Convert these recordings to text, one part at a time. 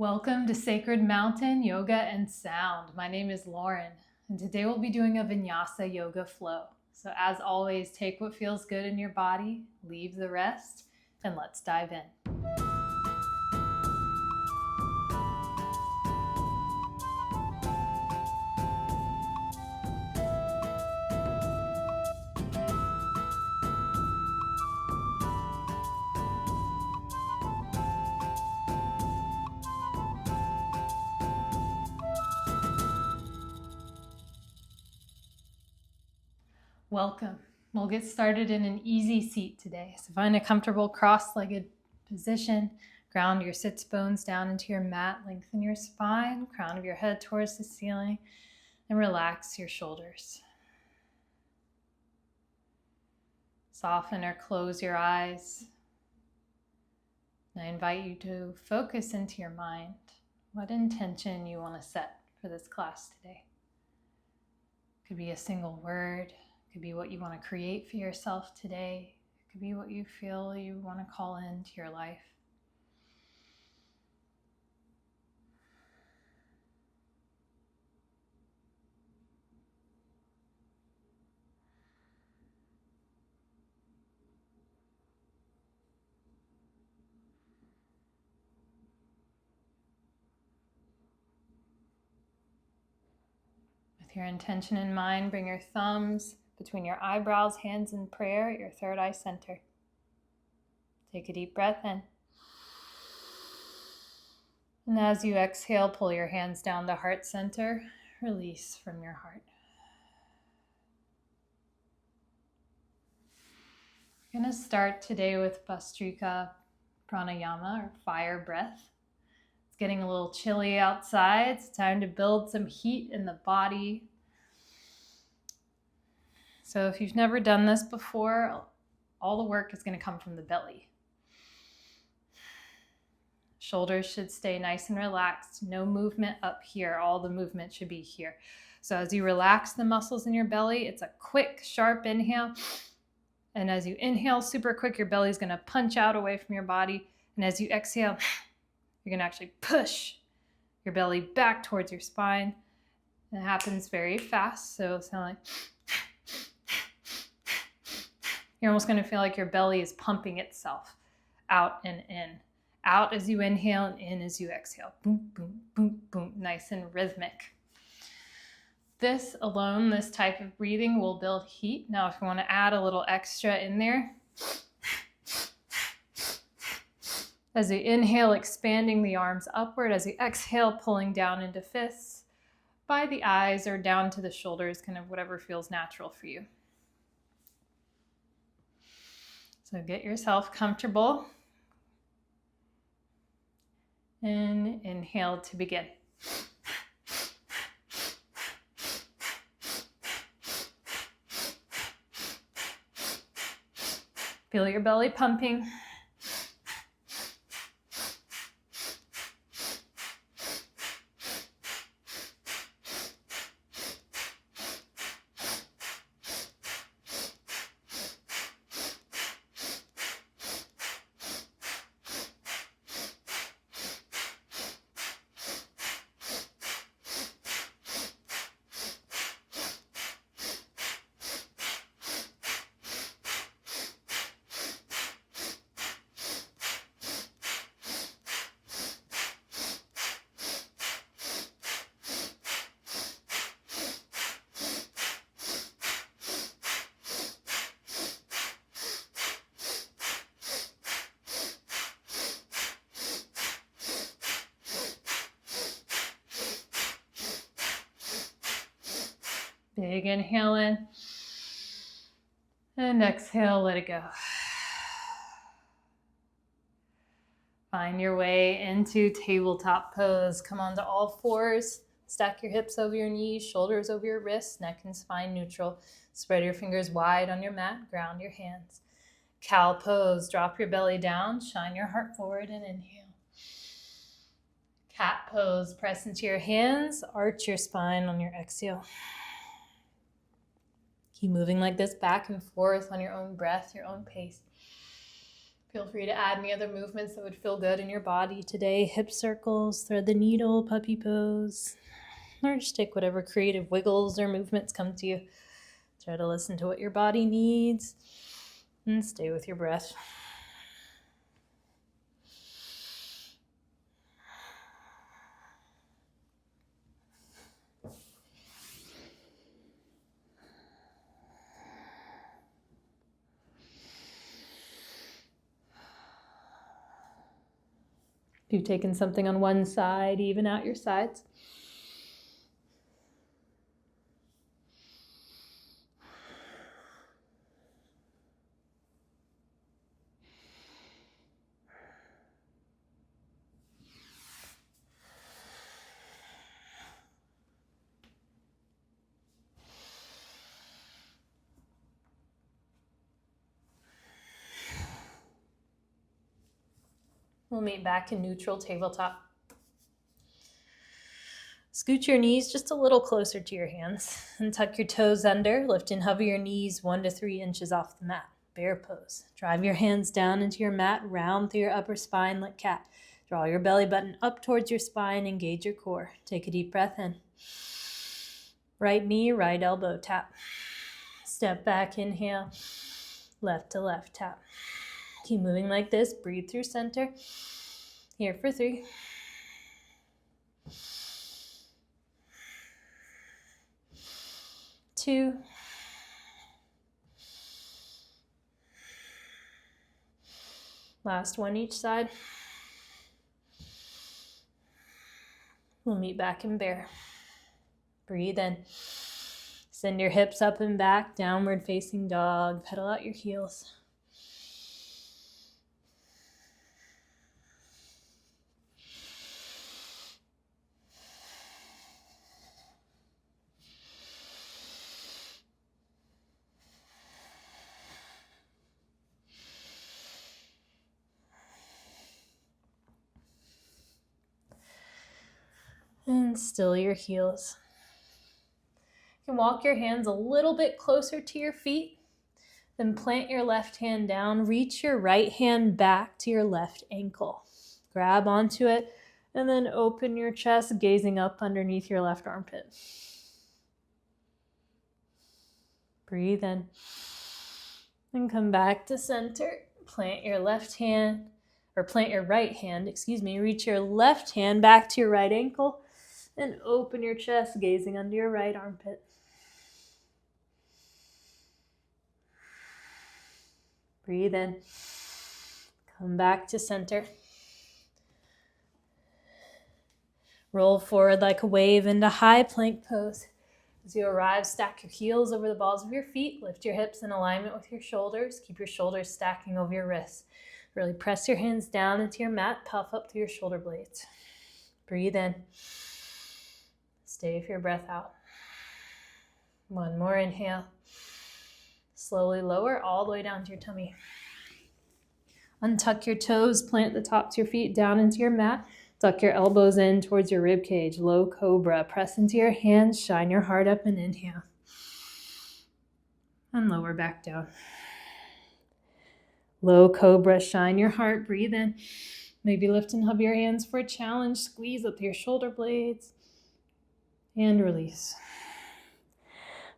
Welcome to Sacred Mountain Yoga and Sound. My name is Lauren, and today we'll be doing a Vinyasa yoga flow. So as always, take what feels good in your body, leave the rest, and let's dive in. Welcome. We'll get started in an easy seat today. So find a comfortable cross-legged position. Ground your sits bones down into your mat. Lengthen your spine, crown of your head towards the ceiling, and relax your shoulders. Soften or close your eyes. And I invite you to focus into your mind what intention you want to set for this class today. It could be a single word. It could be what you want to create for yourself today. It could be what you feel you want to call into your life. With your intention in mind, bring your thumbs between your eyebrows, hands in prayer at your third eye center. Take a deep breath in. And as you exhale, pull your hands down to heart center. Release from your heart. We're going to start today with Bhastrika Pranayama, or fire breath. It's getting a little chilly outside. It's time to build some heat in the body. So if you've never done this before, all the work is going to come from the belly. Shoulders should stay nice and relaxed. No movement up here. All the movement should be here. So as you relax the muscles in your belly, it's a quick, sharp inhale. And as you inhale super quick, your belly is going to punch out away from your body. And as you exhale, you're going to actually push your belly back towards your spine. And it happens very fast. So sound like you're almost going to feel like your belly is pumping itself out and in. Out as you inhale and in as you exhale. Boom, boom, boom, boom. Nice and rhythmic. This alone, this type of breathing will build heat. Now, if you want to add a little extra in there, as you inhale, expanding the arms upward. As you exhale, pulling down into fists by the eyes or down to the shoulders, kind of whatever feels natural for you. So get yourself comfortable and inhale to begin. Feel your belly pumping. Big inhale in, and exhale, let it go. Find your way into tabletop pose. Come onto all fours. Stack your hips over your knees, shoulders over your wrists, neck and spine neutral. Spread your fingers wide on your mat, ground your hands. Cow pose, drop your belly down, shine your heart forward and inhale. Cat pose, press into your hands, arch your spine on your exhale. Keep moving like this back and forth on your own breath, your own pace. Feel free to add any other movements that would feel good in your body today. Hip circles, thread the needle, puppy pose, or just take whatever creative wiggles or movements come to you. Try to listen to what your body needs and stay with your breath. If you've taken something on one side, even out your sides. We'll meet back in neutral tabletop. Scoot your knees just a little closer to your hands and tuck your toes under. Lift and hover your knees 1 to 3 inches off the mat. Bear pose. Drive your hands down into your mat, round through your upper spine like cat. Draw your belly button up towards your spine, engage your core. Take a deep breath in. Right knee, right elbow, tap. Step back, inhale. Left to left, tap. Keep moving like this. Breathe through center. Here for 3. 2. 1 each side. We'll meet back in bear. Breathe in. Send your hips up and back, downward facing dog. Pedal out your heels. And still your heels. You can walk your hands a little bit closer to your feet. Then plant your left hand down. Reach your right hand back to your left ankle. Grab onto it and then open your chest, gazing up underneath your left armpit. Breathe in. And come back to center. Plant your right hand, reach your left hand back to your right ankle and open your chest, gazing under your right armpit. Breathe in. Come back to center. Roll forward like a wave into high plank pose. As you arrive, stack your heels over the balls of your feet. Lift your hips in alignment with your shoulders. Keep your shoulders stacking over your wrists. Really press your hands down into your mat. Puff up through your shoulder blades. Breathe in. Stay with your breath out. 1 more inhale. Slowly lower all the way down to your tummy. Untuck your toes. Plant the tops of your feet down into your mat. Tuck your elbows in towards your rib cage. Low cobra. Press into your hands. Shine your heart up and inhale. And lower back down. Low cobra. Shine your heart. Breathe in. Maybe lift and hover your hands for a challenge. Squeeze up your shoulder blades. And release.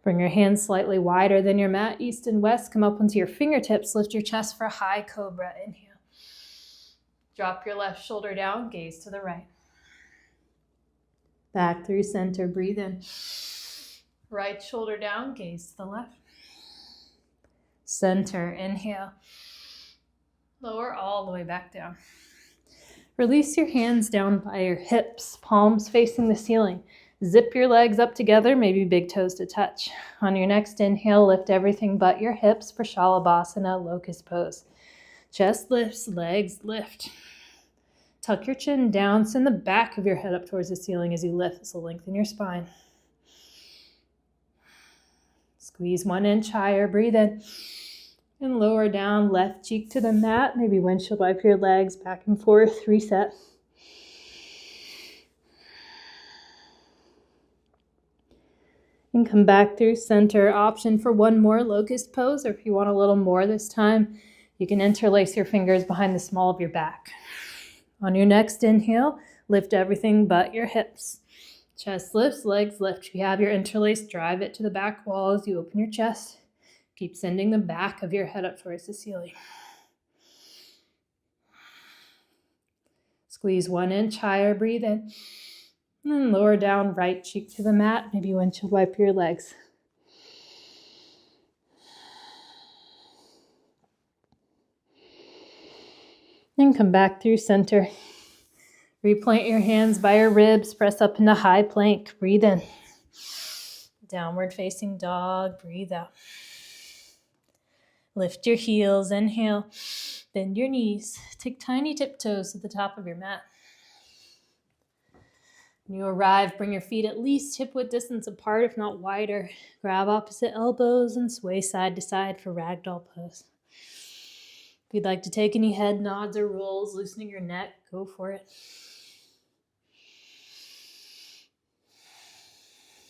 Bring your hands slightly wider than your mat, east and west. Come up onto your fingertips. Lift your chest for high cobra. Inhale. Drop your left shoulder down. Gaze to the right. Back through center. Breathe in. Right shoulder down. Gaze to the left. Center. Inhale. Lower all the way back down. Release your hands down by your hips, palms facing the ceiling. Zip your legs up together, maybe big toes to touch. On your next inhale, lift everything but your hips for Shalabhasana, locust pose. Chest lifts, legs lift. Tuck your chin down, send the back of your head up towards the ceiling as you lift. This will lengthen your spine. Squeeze 1 inch higher, breathe in. And lower down, left cheek to the mat. Maybe windshield wipe your legs back and forth, reset. And come back through center. Option for 1 more locust pose, or if you want a little more this time, You can interlace your fingers behind the small of your back. On your next inhale, lift everything but your hips. Chest lifts, legs lift. If you have your interlace, drive it to the back wall as you open your chest. Keep sending the back of your head up towards the ceiling. Squeeze 1 inch higher, breathe in. And then lower down, right cheek to the mat. Maybe windshield wipe your legs. And come back through center. Replant your hands by your ribs. Press up into high plank. Breathe in. Downward facing dog. Breathe out. Lift your heels. Inhale. Bend your knees. Take tiny tiptoes to the top of your mat. When you arrive, bring your feet at least hip-width distance apart, if not wider. Grab opposite elbows and sway side to side for ragdoll pose. If you'd like to take any head nods or rolls, loosening your neck, go for it.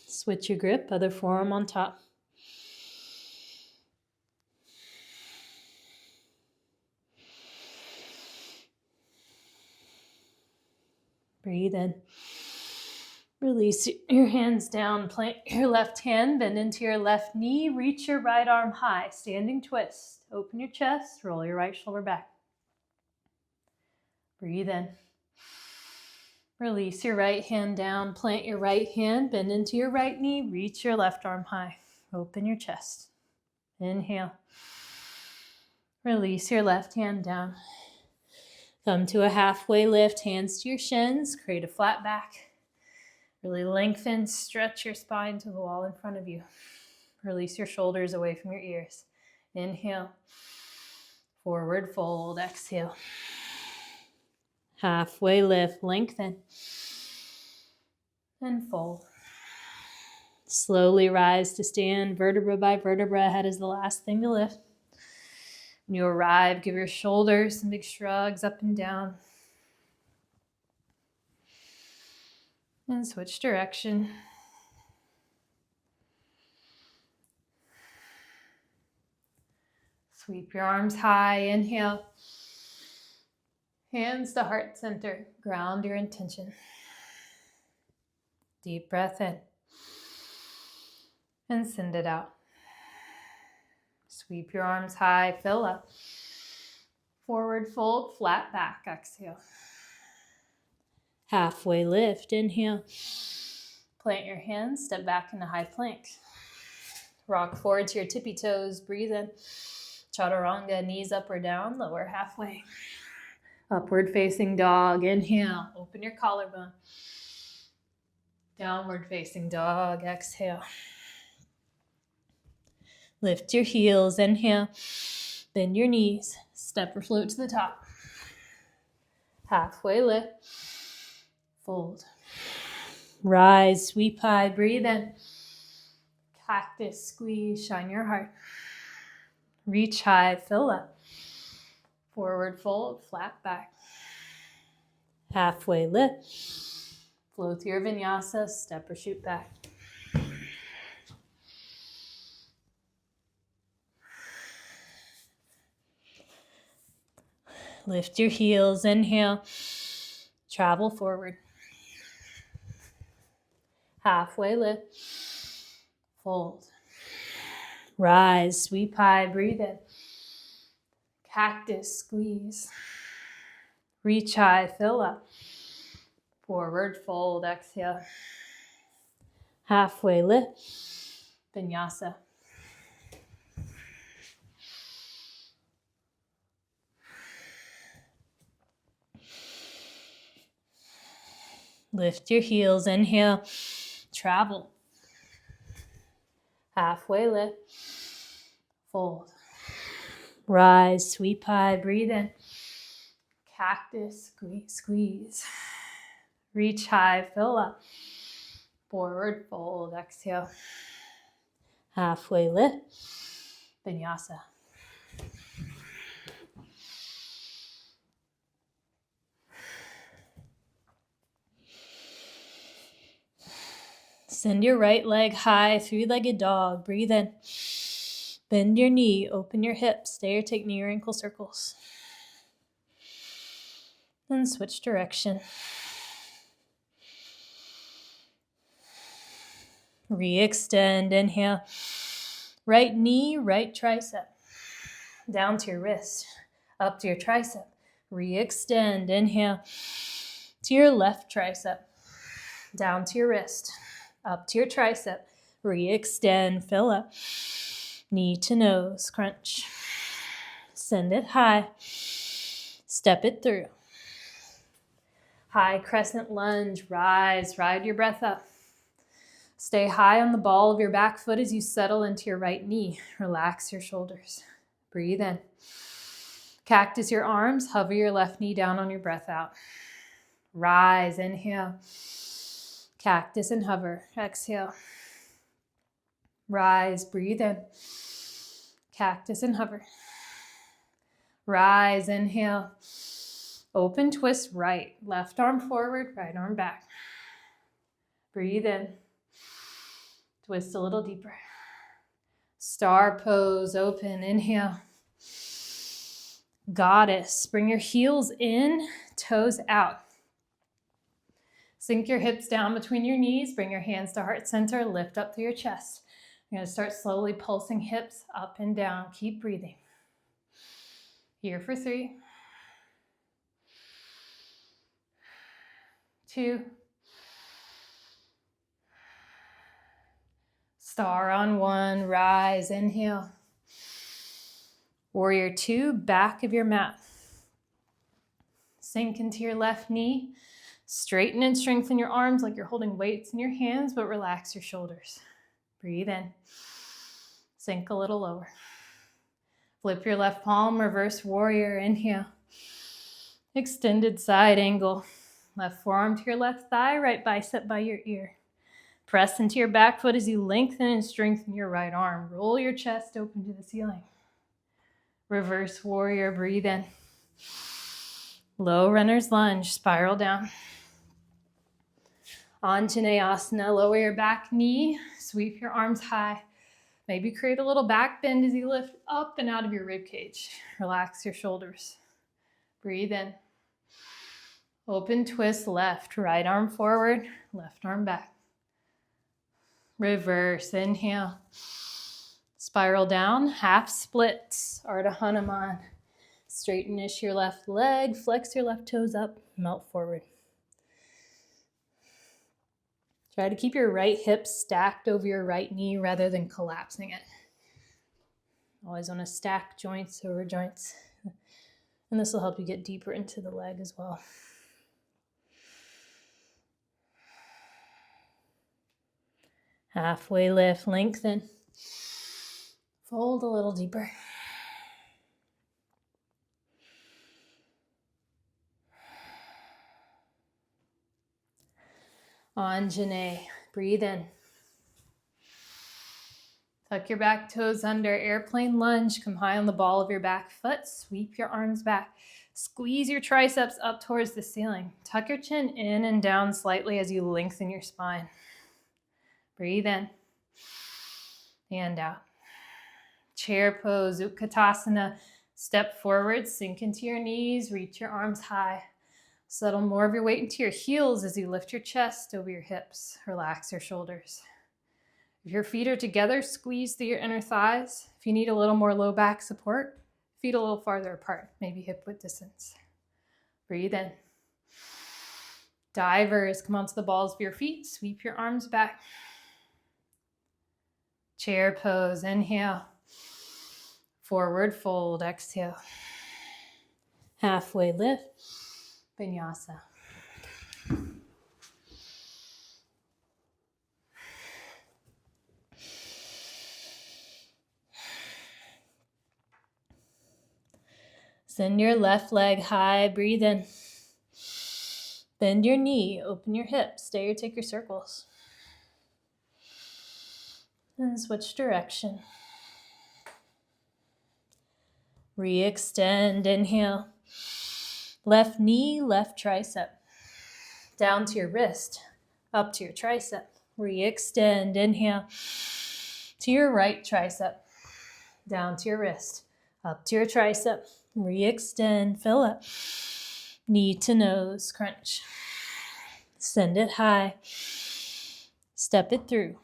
Switch your grip, other forearm on top. Breathe in. Release your hands down, plant your left hand, bend into your left knee, reach your right arm high, standing twist. Open your chest, roll your right shoulder back. Breathe in. Release your right hand down, plant your right hand, bend into your right knee, reach your left arm high. Open your chest. Inhale. Release your left hand down. Come to a halfway lift, hands to your shins, create a flat back. Really lengthen, stretch your spine to the wall in front of you. Release your shoulders away from your ears. Inhale. Forward fold, exhale. Halfway lift, lengthen. And fold. Slowly rise to stand, vertebra by vertebra. Head is the last thing to lift. When you arrive, give your shoulders some big shrugs up and down. And switch direction. Sweep your arms high. Inhale. Hands to heart center. Ground your intention. Deep breath in. And send it out. Sweep your arms high. Fill up. Forward fold. Flat back. Exhale. Halfway lift. Inhale. Plant your hands. Step back into high plank. Rock forward to your tippy toes. Breathe in. Chaturanga. Knees up or down. Lower halfway. Upward facing dog. Inhale. Open your collarbone. Downward facing dog. Exhale. Lift your heels. Inhale. Bend your knees. Step or float to the top. Halfway lift. Fold. Rise. Sweep high. Breathe in. Cactus. Squeeze. Shine your heart. Reach high. Fill up. Forward fold. Flat back. Halfway lift. Flow through your vinyasa. Step or shoot back. Lift your heels. Inhale. Travel forward. Halfway lift. Fold. Rise. Sweep high. Breathe in. Cactus. Squeeze. Reach high. Fill up. Forward fold. Exhale. Halfway lift. Vinyasa. Lift your heels. Inhale. Travel. Halfway lift. Fold. Rise. Sweep high. Breathe in. Cactus. Squeeze. Reach high. Fill up. Forward fold. Exhale. Halfway lift. Vinyasa. Send your right leg high, three-legged dog. Breathe in. Bend your knee, open your hips, stay or take knee or ankle circles. And switch direction. Re-extend, inhale. Right knee, right tricep. Down to your wrist, up to your tricep. Re-extend, inhale. To your left tricep. Down to your wrist, up to your tricep. Re-extend, fill up. Knee to nose, crunch. Send it high. Step it through. High crescent lunge, rise, ride your breath up. Stay high on the ball of your back foot as you settle into your right knee. Relax your shoulders. Breathe in. Cactus your arms, hover your left knee down on your breath out. Rise, inhale. Cactus and hover, exhale. Rise, breathe in. Cactus and hover. Rise, inhale. Open twist right, left arm forward, right arm back. Breathe in. Twist a little deeper. Star pose, open, inhale. Goddess, bring your heels in, toes out. Sink your hips down between your knees, bring your hands to heart center, lift up through your chest. You're going to start slowly pulsing hips up and down. Keep breathing. Here for 3, 2, star on 1, rise, inhale. Warrior 2, back of your mat. Sink into your left knee. Straighten and strengthen your arms like you're holding weights in your hands, but relax your shoulders. Breathe in. Sink a little lower. Flip your left palm, reverse warrior, inhale. Extended side angle. Left forearm to your left thigh, right bicep by your ear. Press into your back foot as you lengthen and strengthen your right arm. Roll your chest open to the ceiling. Reverse warrior, breathe in. Low runner's lunge, spiral down. Anjaneyasana, lower your back knee, sweep your arms high. Maybe create a little back bend as you lift up and out of your rib cage. Relax your shoulders. Breathe in. Open twist left, right arm forward, left arm back. Reverse, inhale. Spiral down, half splits, Ardha Hanuman. Straighten-ish your left leg, flex your left toes up, melt forward. Try to keep your right hip stacked over your right knee rather than collapsing it. Always want to stack joints over joints. And this will help you get deeper into the leg as well. Halfway lift, lengthen. Fold a little deeper. Anjaney, breathe in. Tuck your back toes under, airplane lunge. Come high on the ball of your back foot. Sweep your arms back. Squeeze your triceps up towards the ceiling. Tuck your chin in and down slightly as you lengthen your spine. Breathe in. And out. Chair pose, Utkatasana. Step forward, sink into your knees, reach your arms high. Settle more of your weight into your heels as you lift your chest over your hips. Relax your shoulders. If your feet are together, squeeze through your inner thighs. If you need a little more low back support, feet a little farther apart, maybe hip width distance. Breathe in. Divers, come onto the balls of your feet, sweep your arms back. Chair pose, inhale. Forward fold, exhale. Halfway lift, Vinyasa. Send your left leg high, breathe in. Bend your knee, open your hips, stay or take your circles. And switch direction. Re-extend, inhale. Left knee, left tricep. Down to your wrist, up to your tricep. Re-extend, inhale. To your right tricep. down to your wrist, up to your tricep, re-extend, fill up, knee to nose, crunch, send it high, step it through,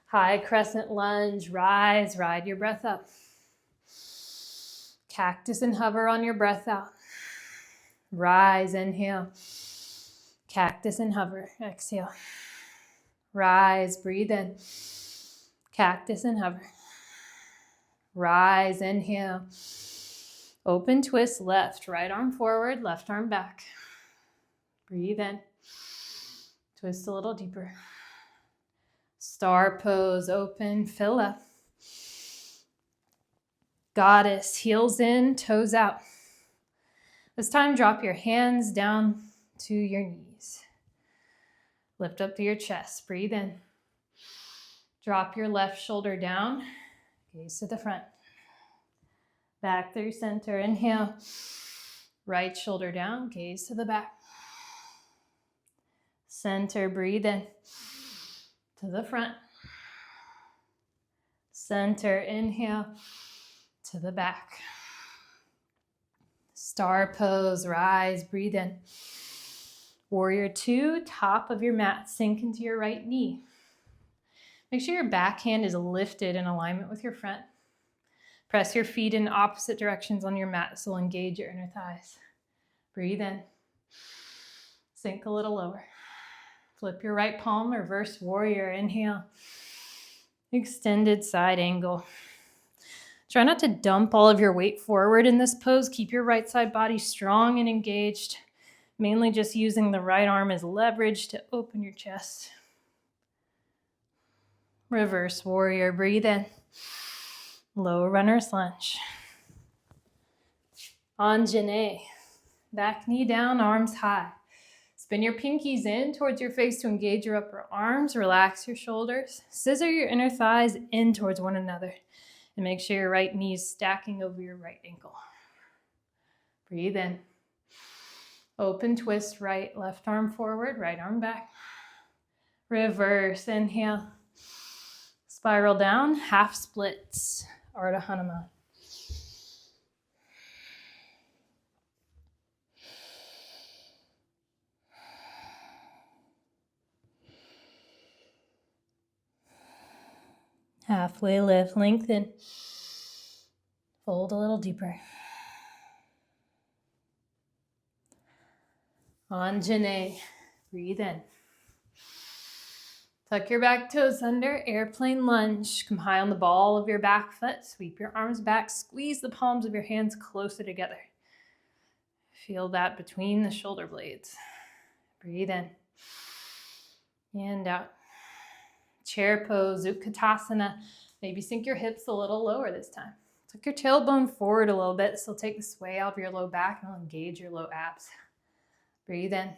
high crescent lunge, rise, ride your breath up, cactus and hover on your breath out, rise, inhale, cactus and hover, exhale, rise, breathe in, cactus and hover, rise, inhale, open twist, left, right arm forward, left arm back, breathe in, twist a little deeper, star pose, open, fill up, goddess, heels in, toes out. This time, drop your hands down to your knees. Lift up to your chest, breathe in. Drop your left shoulder down, gaze to the front. Back through center, inhale. Right shoulder down, gaze to the back. Center, breathe in. To the front. Center, inhale. To the back. Star pose, rise, breathe in. Warrior two, top of your mat, sink into your right knee. Make sure your back hand is lifted in alignment with your front. Press your feet in opposite directions on your mat, so engage your inner thighs. Breathe in. Sink a little lower. Flip your right palm, reverse warrior, inhale. Extended side angle. Try not to dump all of your weight forward in this pose. Keep your right side body strong and engaged. Mainly just using the right arm as leverage to open your chest. Reverse warrior, breathe in. Low runner's lunge. Anjane. Back knee down, arms high. Spin your pinkies in towards your face to engage your upper arms. Relax your shoulders. Scissor your inner thighs in towards one another. And make sure your right knee is stacking over your right ankle. Breathe in. Open twist, right, left arm forward, right arm back. Reverse, inhale. Spiral down, half splits, Ardha Hanuman. Halfway lift, lengthen. Fold a little deeper. Anjane, breathe in. Tuck your back toes under, airplane lunge. Come high on the ball of your back foot. Sweep your arms back, squeeze the palms of your hands closer together. Feel that between the shoulder blades. Breathe in and out. Chair pose, Utkatasana. Maybe sink your hips a little lower this time. Tuck your tailbone forward a little bit. This will take the sway out of your low back and will engage your low abs. Breathe in.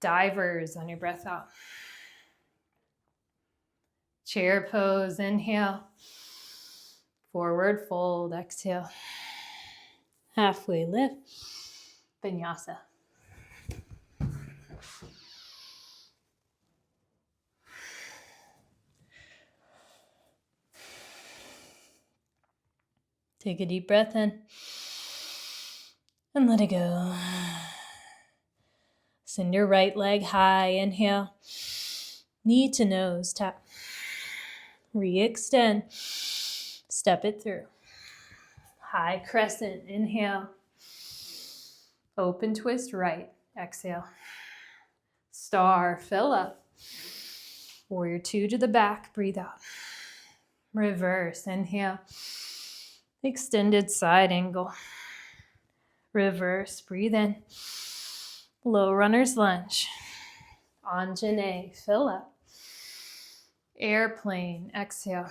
Divers on your breath out. Chair pose, inhale. Forward fold, exhale. Halfway lift, Vinyasa. Take a deep breath in and let it go. Send your right leg high, inhale. Knee to nose, tap. Re-extend, step it through. High crescent, inhale. Open twist right, exhale. Star, fill up. Warrior two to the back, breathe out. Reverse, inhale. Extended side angle. Reverse, breathe in. Low runner's lunge. Anjane, fill up. Airplane, exhale.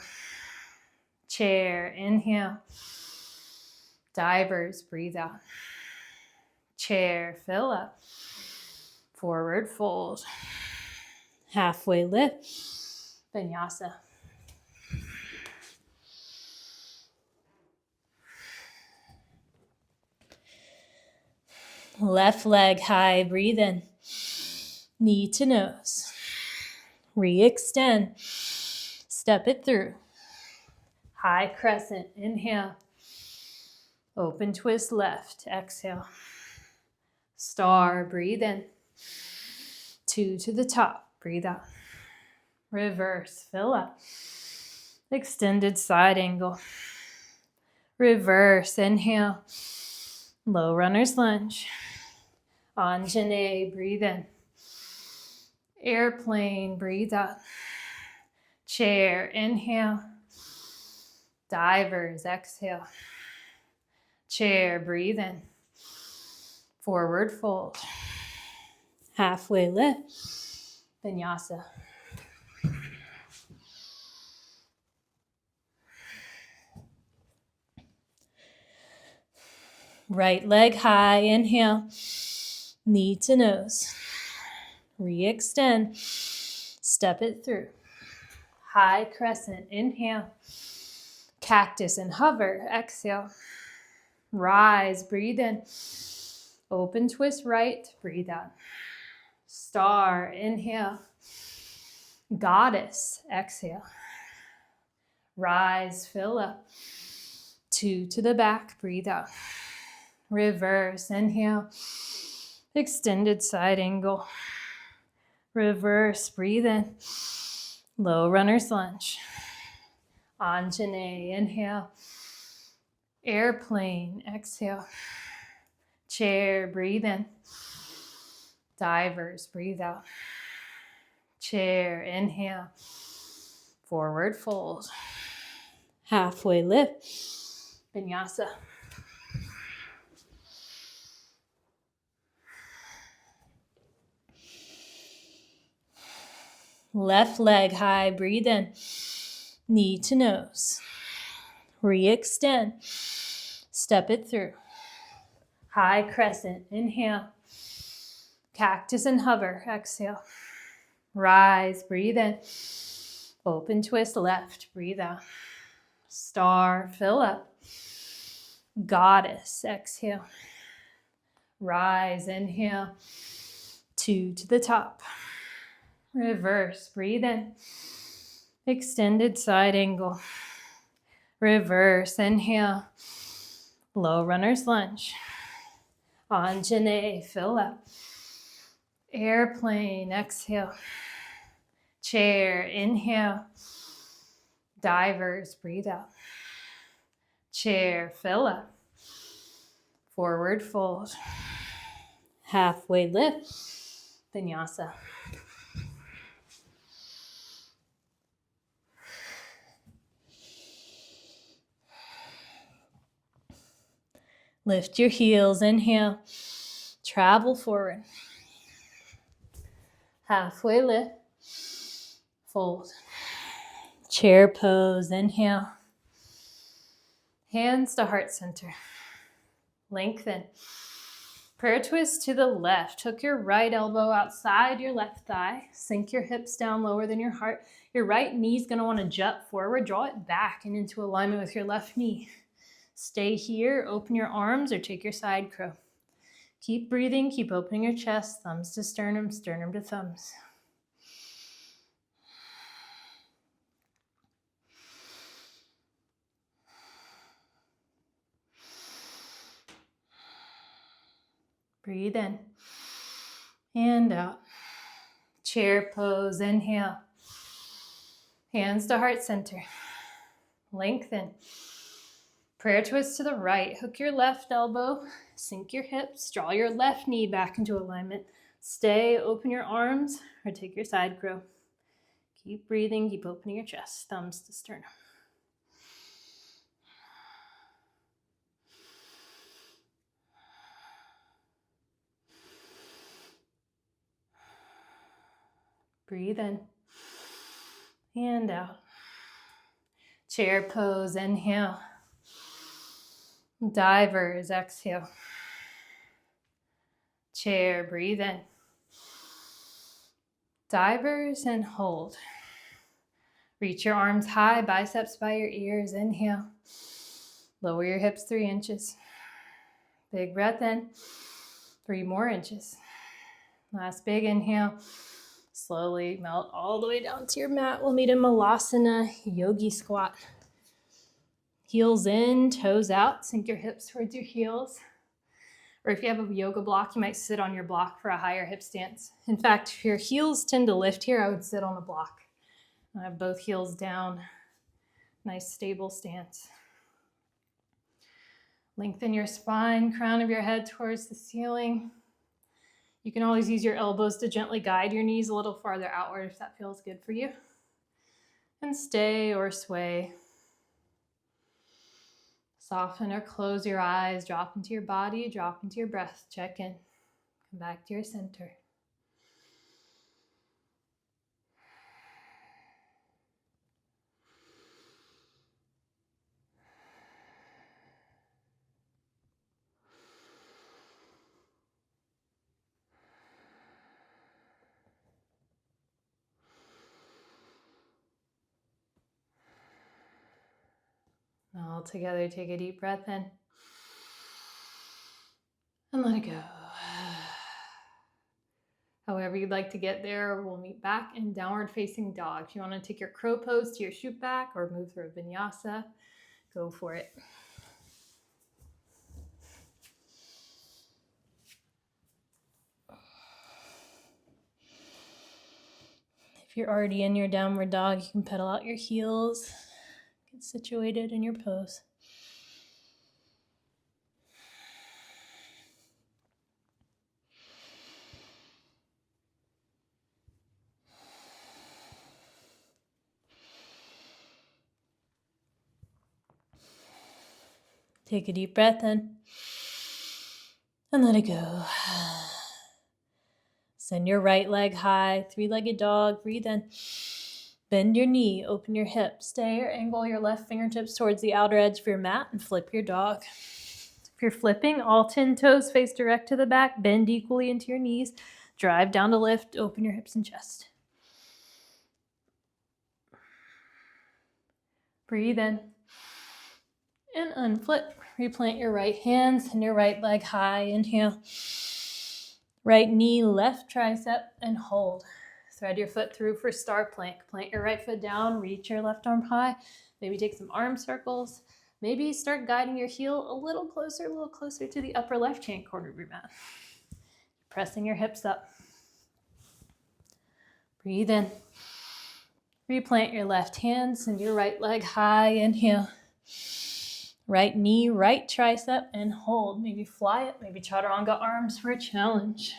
Chair, inhale. Divers, breathe out. Chair, fill up. Forward fold. Halfway lift, Vinyasa. Left leg high, breathe in. Knee to nose. Re-extend. Step it through. High crescent, inhale. Open twist left, exhale. Star, breathe in. 2 to the top, breathe out. Reverse, fill up. Extended side angle. Reverse, inhale. Low runner's lunge. Anjane, breathe in. Airplane, breathe out. Chair, inhale. Divers, exhale. Chair, breathe in. Forward fold. Halfway lift. Vinyasa. Right leg high, inhale. Knee to nose. Re-extend. Step it through. High crescent, inhale. Cactus and hover, exhale. Rise, breathe in. Open twist right, breathe out. Star, inhale. Goddess, exhale. Rise, fill up. 2 to the back, breathe out. Reverse, inhale. Extended side angle. Reverse, breathe in. Low runner's lunge. Anjane, inhale. Airplane, exhale. Chair, breathe in. Divers, breathe out. Chair, inhale. Forward fold. Halfway lift. Vinyasa. Left leg high, breathe in. Knee to nose. Re-extend. Step it through. High crescent, inhale. Cactus and hover, exhale. Rise, breathe in. Open twist left, breathe out. Star, fill up. Goddess, exhale. Rise, inhale. 2 to the top. Reverse, breathe in. Extended side angle. Reverse, inhale. Low runner's lunge. Anjane, fill up. Airplane, exhale. Chair, inhale. Divers, breathe out. Chair, fill up. Forward fold. Halfway lift. Vinyasa. Lift your heels, inhale. Travel forward. Halfway lift. Fold. Chair pose, inhale. Hands to heart center. Lengthen. Prayer twist to the left. Hook your right elbow outside your left thigh. Sink your hips down lower than your heart. Your right knee's going to want to jut forward. Draw it back and into alignment with your left knee. Stay here. Open your arms or take your side crow. Keep breathing. Keep opening your chest. Thumbs to sternum, sternum to thumbs. Breathe in and out. Chair pose, inhale. Hands to heart center. Lengthen. Prayer twist to the right. Hook your left elbow, sink your hips, draw your left knee back into alignment. Stay, open your arms, or take your side crow. Keep breathing, keep opening your chest, thumbs to sternum. Breathe in and out. Chair pose, inhale. Divers, exhale. Chair, breathe in. Divers and hold. Reach your arms high, biceps by your ears, inhale. Lower your hips 3 inches. Big breath in, 3 more inches. Last big inhale. Slowly melt all the way down to your mat. We'll meet in Malasana, yogi squat. Heels in, toes out, sink your hips towards your heels. Or if you have a yoga block, you might sit on your block for a higher hip stance. In fact, if your heels tend to lift here, I would sit on the block. I have both heels down. Nice stable stance. Lengthen your spine, crown of your head towards the ceiling. You can always use your elbows to gently guide your knees a little farther outward if that feels good for you. And stay or sway. Soften or close your eyes, drop into your body, drop into your breath, check in. Come back to your center. All together, take a deep breath in. And let it go. However you'd like to get there, we'll meet back in downward facing dog. If you want to take your crow pose to your shoot back or move through a vinyasa, go for it. If you're already in your downward dog, you can pedal out your heels, get situated in your pose. Take a deep breath in and let it go. Send your right leg high, three-legged dog. Breathe in. Bend your knee, open your hip. Stay or angle your left fingertips towards the outer edge of your mat and flip your dog. If you're flipping, all 10 toes face direct to the back. Bend equally into your knees. Drive down to lift. Open your hips and chest. Breathe in. And unflip. Replant your right hands and your right leg high. Inhale. Right knee, left tricep, and hold. Thread your foot through for star plank. Plant your right foot down, reach your left arm high. Maybe take some arm circles. Maybe start guiding your heel a little closer to the upper left-hand corner of your mat. Pressing your hips up. Breathe in. Replant your left hand, send your right leg high. Inhale. Right knee, right tricep, and hold. Maybe fly it, maybe chaturanga arms for a challenge.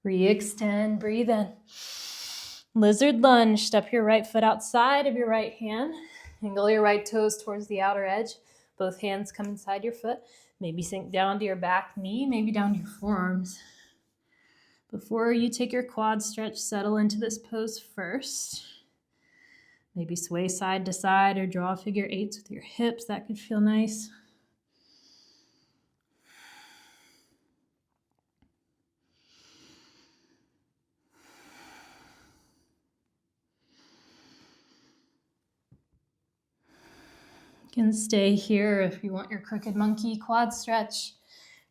Re-extend, breathe in. Lizard lunge, step your right foot outside of your right hand. Angle your right toes towards the outer edge. Both hands come inside your foot. Maybe sink down to your back knee, maybe down to your forearms. Before you take your quad stretch, settle into this pose first. Maybe sway side to side or draw figure eights with your hips. That could feel nice. You can stay here if you want your crooked monkey quad stretch.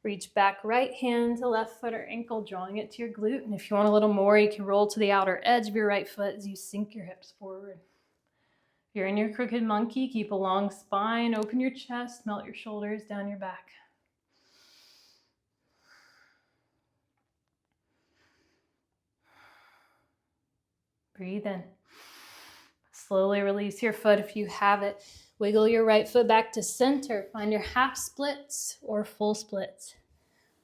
Reach back right hand to left foot or ankle, drawing it to your glute. And if you want a little more, you can roll to the outer edge of your right foot as you sink your hips forward. If you're in your crooked monkey, keep a long spine, open your chest, melt your shoulders down your back. Breathe in. Slowly release your foot if you have it. Wiggle your right foot back to center. Find your half splits or full splits.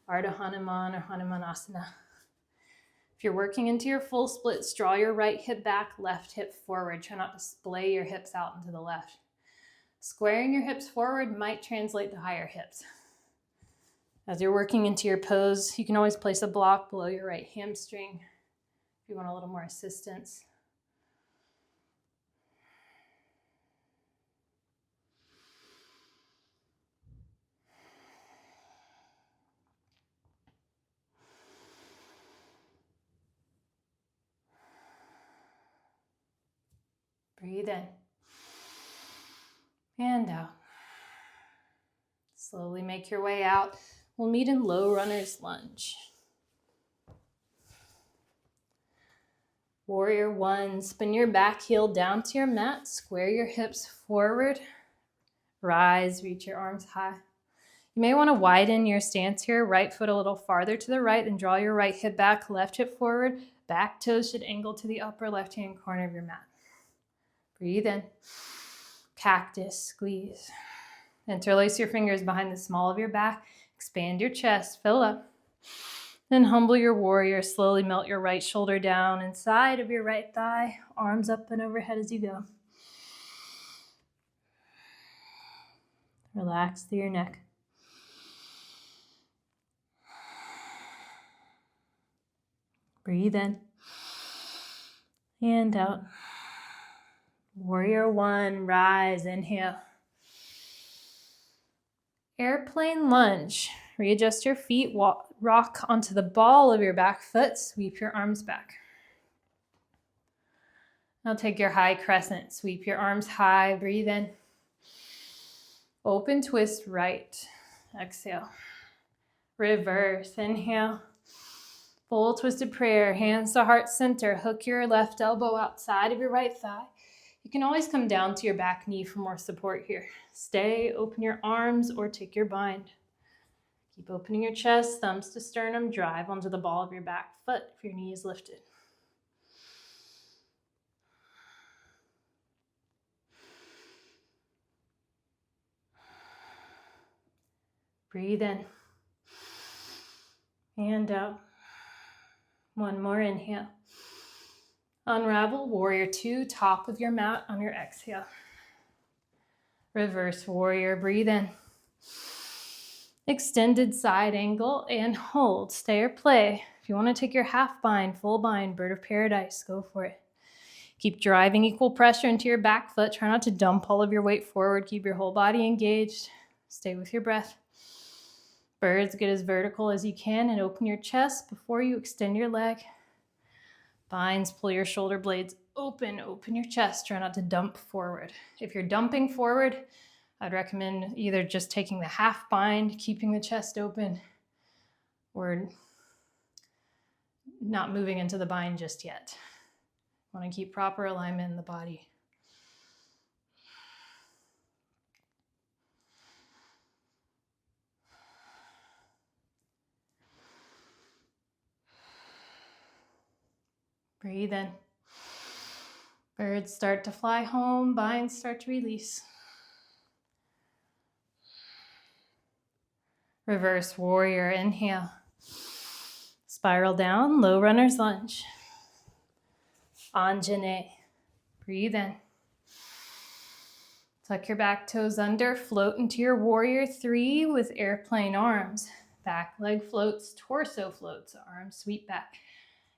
Ardha Hanuman or Hanumanasana. If you're working into your full splits, draw your right hip back, left hip forward. Try not to splay your hips out into the left. Squaring your hips forward might translate to higher hips. As you're working into your pose, you can always place a block below your right hamstring if you want a little more assistance. Breathe in and out. Slowly make your way out. We'll meet in low runner's lunge. Warrior one, spin your back heel down to your mat, square your hips forward, rise, reach your arms high. You may want to widen your stance here, right foot a little farther to the right, and draw your right hip back, left hip forward, back toes should angle to the upper left-hand corner of your mat. Breathe in, cactus, squeeze. Interlace your fingers behind the small of your back, expand your chest, fill up. Then humble your warrior, slowly melt your right shoulder down inside of your right thigh, arms up and overhead as you go. Relax through your neck. Breathe in and out. Warrior one, rise, inhale. Airplane lunge. Readjust your feet, rock onto the ball of your back foot, sweep your arms back. Now take your high crescent, sweep your arms high, breathe in. Open twist right, exhale. Reverse, inhale. Full twisted prayer, hands to heart center, hook your left elbow outside of your right thigh. You can always come down to your back knee for more support here. Stay, open your arms or take your bind. Keep opening your chest, thumbs to sternum, drive onto the ball of your back foot if your knee is lifted. Breathe in and out. One more inhale. Unravel, warrior two, top of your mat on your exhale. Reverse warrior, breathe in. Extended side angle and hold, stay or play. If you want to take your half bind, full bind, bird of paradise, go for it. Keep driving equal pressure into your back foot. Try not to dump all of your weight forward. Keep your whole body engaged. Stay with your breath. Birds, get as vertical as you can and open your chest before you extend your leg. Binds, pull your shoulder blades open your chest. Try not to dump forward. If you're dumping forward, I'd recommend either just taking the half bind, keeping the chest open, or not moving into the bind just yet. Want to keep proper alignment in the body. Breathe in. Birds start to fly home, binds start to release. Reverse warrior, inhale. Spiral down, low runner's lunge. Anjane. Breathe in. Tuck your back toes under, float into your warrior three with airplane arms. Back leg floats, torso floats, arms sweep back.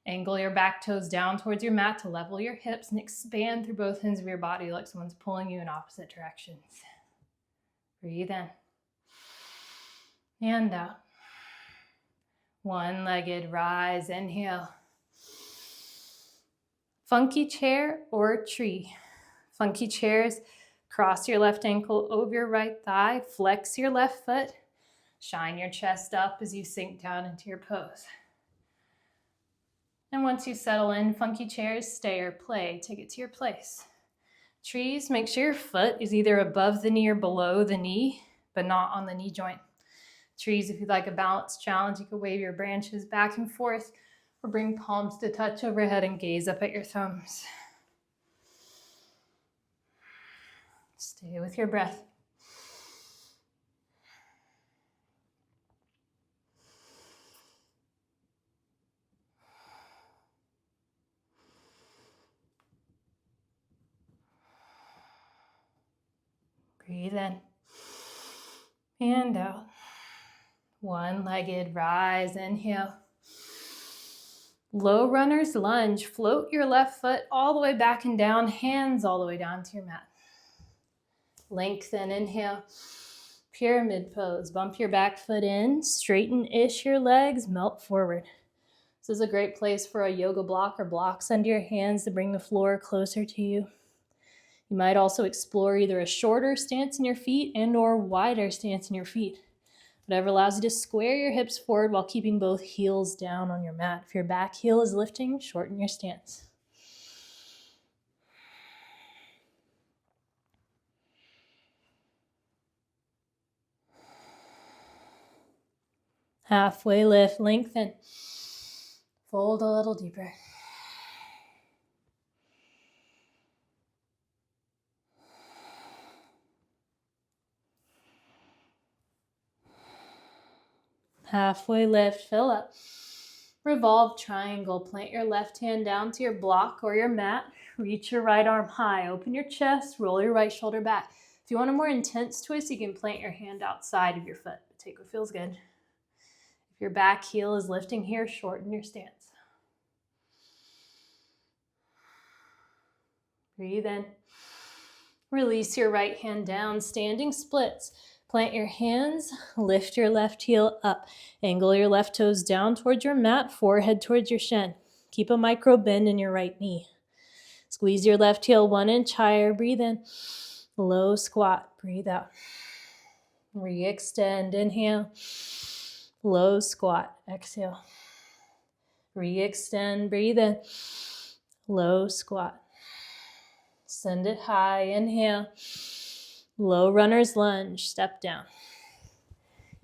Angle your back toes down towards your mat to level your hips and expand through both ends of your body like someone's pulling you in opposite directions. Breathe in. And out. One-legged rise, inhale. Funky chair or tree. Funky chairs, cross your left ankle over your right thigh, flex your left foot, shine your chest up as you sink down into your pose. And once you settle in, funky chairs, stay or play, take it to your place. Trees, make sure your foot is either above the knee or below the knee, but not on the knee joint. Trees, if you'd like a balance challenge, you could wave your branches back and forth or bring palms to touch overhead and gaze up at your thumbs. Stay with your breath. Breathe in and out. One-legged rise, inhale. Low runner's lunge, float your left foot all the way back and down, hands all the way down to your mat. Lengthen, inhale. Pyramid pose, bump your back foot in, straighten-ish your legs, melt forward. This is a great place for a yoga block or blocks under your hands to bring the floor closer to you. You might also explore either a shorter stance in your feet and or wider stance in your feet. Whatever allows you to square your hips forward while keeping both heels down on your mat. If your back heel is lifting, shorten your stance. Halfway lift, lengthen. Fold a little deeper. Halfway lift, fill up. Revolve triangle. Plant your left hand down to your block or your mat. Reach your right arm high. Open your chest. Roll your right shoulder back. If you want a more intense twist, you can plant your hand outside of your foot. Take what feels good. If your back heel is lifting here, shorten your stance. Breathe in. Release your right hand down. Standing splits. Plant your hands, lift your left heel up. Angle your left toes down towards your mat, forehead towards your shin. Keep a micro bend in your right knee. Squeeze your left heel 1 inch higher. Breathe in. Low squat. Breathe out. Re-extend. Inhale. Low squat. Exhale. Re-extend. Breathe in. Low squat. Send it high. Inhale. Low runner's lunge. Step down.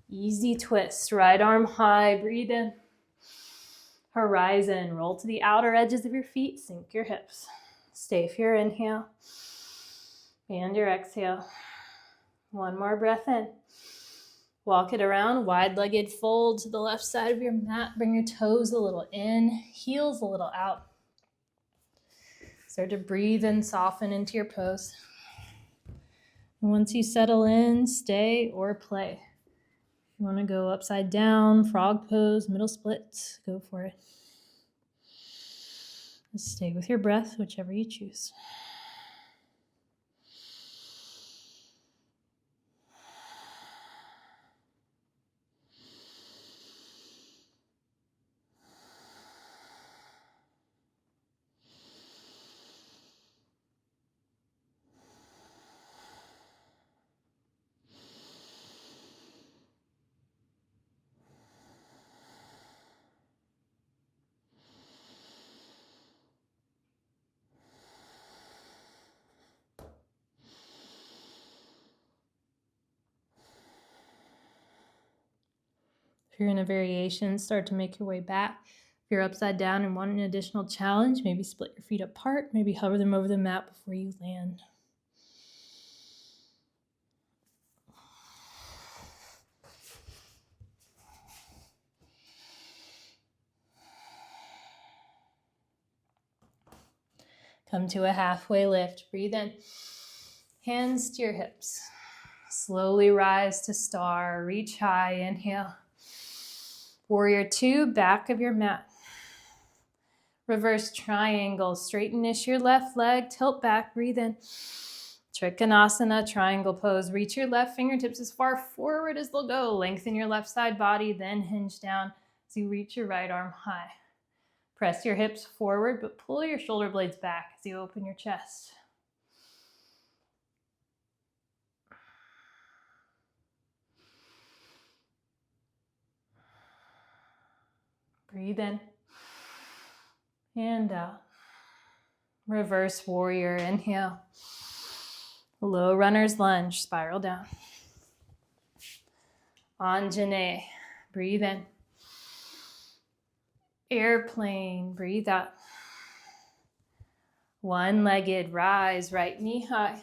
Easy twist. Right arm high. Breathe in. Horizon. Roll to the outer edges of your feet. Sink your hips. Stay for your inhale and your exhale. One more breath in. Walk it around. Wide-legged fold to the left side of your mat. Bring your toes a little in. Heels a little out. Start to breathe and soften into your pose. Once you settle in, stay or play. If you want to go upside down, frog pose, middle splits, go for it. Just stay with your breath, whichever you choose. If you're in a variation, start to make your way back. If you're upside down and want an additional challenge, maybe split your feet apart, maybe hover them over the mat before you land. Come to a halfway lift. Breathe in. Hands to your hips. Slowly rise to star. Reach high. Inhale. Warrior 2, back of your mat. Reverse triangle. Straighten-ish your left leg. Tilt back. Breathe in. Trikonasana, triangle pose. Reach your left fingertips as far forward as they'll go. Lengthen your left side body, then hinge down as you reach your right arm high. Press your hips forward, but pull your shoulder blades back as you open your chest. Breathe in and out. Reverse warrior, inhale. Low runner's lunge, spiral down. Anjane, breathe in. Airplane, breathe out. One-legged rise, right knee high.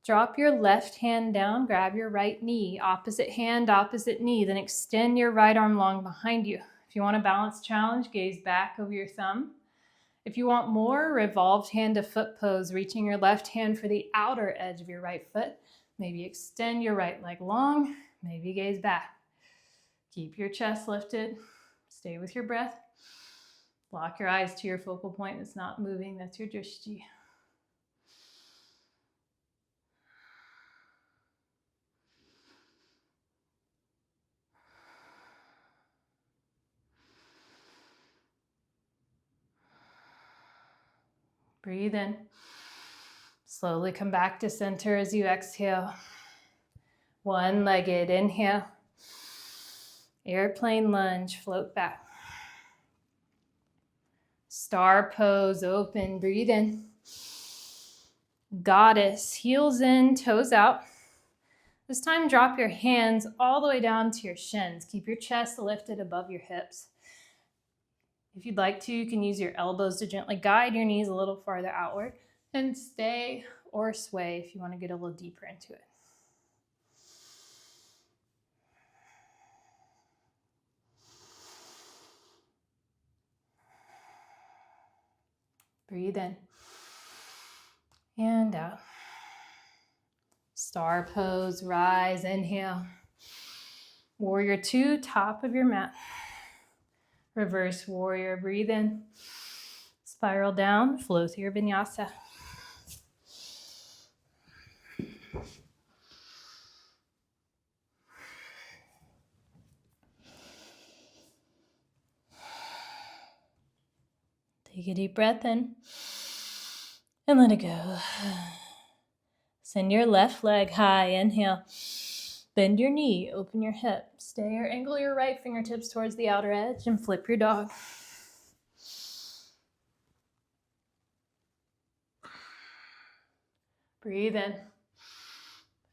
Drop your left hand down, grab your right knee, opposite hand, opposite knee, then extend your right arm long behind you. If you want a balance challenge, gaze back over your thumb. If you want more, revolved hand to foot pose, reaching your left hand for the outer edge of your right foot. Maybe extend your right leg long, maybe gaze back. Keep your chest lifted, stay with your breath. Lock your eyes to your focal point that's not moving, that's your drishti. Breathe in. Slowly come back to center as you exhale. One-legged, inhale. Airplane lunge, float back. Star pose, open, breathe in. Goddess, heels in, toes out. This time, drop your hands all the way down to your shins. Keep your chest lifted above your hips. If you'd like to, you can use your elbows to gently guide your knees a little farther outward and stay or sway if you want to get a little deeper into it. Breathe in and out. Star pose, rise, inhale. Warrior 2, top of your mat. Reverse warrior, breathe in. Spiral down, flow through your vinyasa. Take a deep breath in and let it go. Send your left leg high, inhale. Bend your knee, open your hip. Stay or angle your right fingertips towards the outer edge and flip your dog. Breathe in